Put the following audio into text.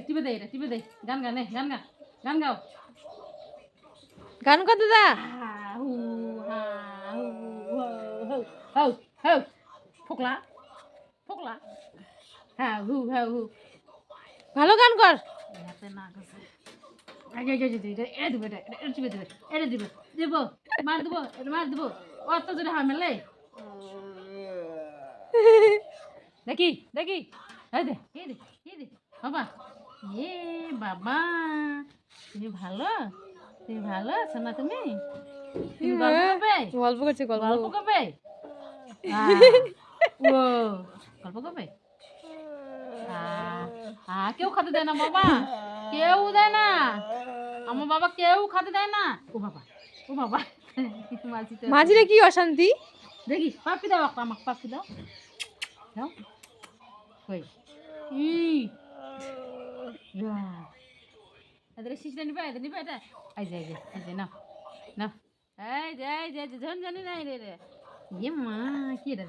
টিপে দে, এটা টিপে দে। গান গানে, গান গা, গান গাও। গান কর দাদা। হা হু হা হু হো হো হো ফোকলা ফোকলা হা হু হু ভালো গান কর। হাতে না গেছে আগে আগে আগে এটা দিব এটা টিপে দিবে এটা দিব দিব মার দিব এটা মার দিব অত জোরে হামেলে দেখি দেখি এই দে এই দে বাবা এ বাবা তুমি ভালো আছো না তুমি তুমি গল্প করবে গল্প করছে গল্প গল্প। করবে ও গল্প করবে কেউ খাতে দেয় না বাবা কেউ দেয় না আমার বাবা কেউ খাতে দেয় না ও বাবা মাঝিরে কি অশান্তি। দেখি পাপি দাও একটা আমাকে পাপি দাও দাও কই ই এদের শিশটা নিবে এটা এই যে না না এই যে ঝন জানি নাই রে ইয়ে মা কি রে